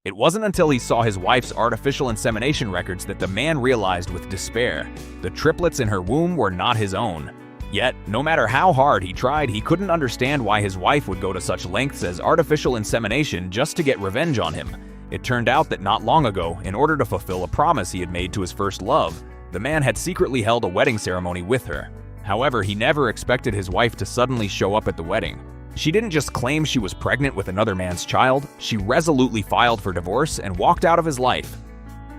It wasn't until he saw his wife's artificial insemination records that the man realized with despair the triplets in her womb were not his own. Yet, no matter how hard he tried, he couldn't understand why his wife would go to such lengths as artificial insemination just to get revenge on him. It turned out that not long ago, in order to fulfill a promise he had made to his first love, the man had secretly held a wedding ceremony with her. However, he never expected his wife to suddenly show up at the wedding. She didn't just claim she was pregnant with another man's child, she resolutely filed for divorce and walked out of his life.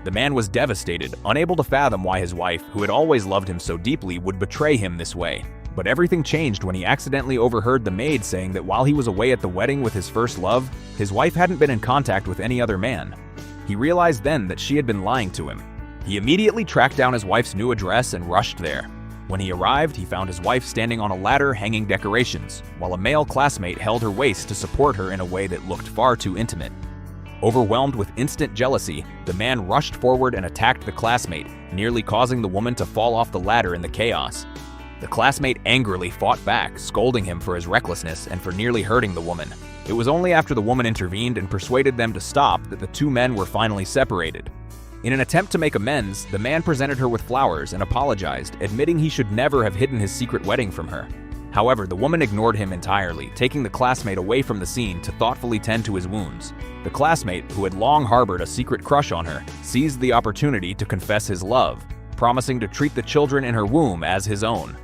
The man was devastated, unable to fathom why his wife, who had always loved him so deeply, would betray him this way. But everything changed when he accidentally overheard the maid saying that while he was away at the wedding with his first love, his wife hadn't been in contact with any other man. He realized then that she had been lying to him. He immediately tracked down his wife's new address and rushed there. When he arrived, he found his wife standing on a ladder hanging decorations, while a male classmate held her waist to support her in a way that looked far too intimate. Overwhelmed with instant jealousy, the man rushed forward and attacked the classmate, nearly causing the woman to fall off the ladder in the chaos. The classmate angrily fought back, scolding him for his recklessness and for nearly hurting the woman. It was only after the woman intervened and persuaded them to stop that the two men were finally separated. In an attempt to make amends, the man presented her with flowers and apologized, admitting he should never have hidden his secret wedding from her. However, the woman ignored him entirely, taking the classmate away from the scene to thoughtfully tend to his wounds. The classmate, who had long harbored a secret crush on her, seized the opportunity to confess his love, promising to treat the children in her womb as his own.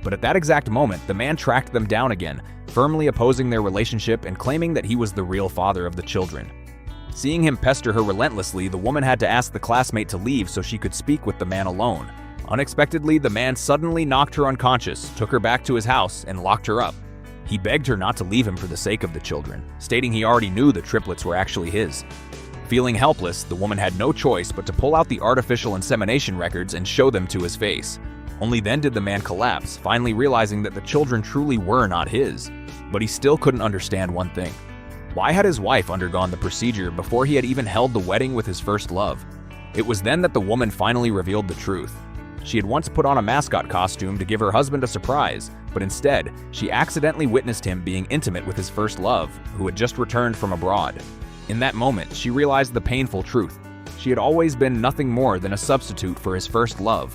But at that exact moment, the man tracked them down again, firmly opposing their relationship and claiming that he was the real father of the children. Seeing him pester her relentlessly, the woman had to ask the classmate to leave so she could speak with the man alone. Unexpectedly, the man suddenly knocked her unconscious, took her back to his house, and locked her up. He begged her not to leave him for the sake of the children, stating he already knew the triplets were actually his. Feeling helpless, the woman had no choice but to pull out the artificial insemination records and show them to his face. Only then did the man collapse, finally realizing that the children truly were not his. But he still couldn't understand one thing. Why had his wife undergone the procedure before he had even held the wedding with his first love? It was then that the woman finally revealed the truth. She had once put on a mascot costume to give her husband a surprise, but instead, she accidentally witnessed him being intimate with his first love, who had just returned from abroad. In that moment, she realized the painful truth. She had always been nothing more than a substitute for his first love.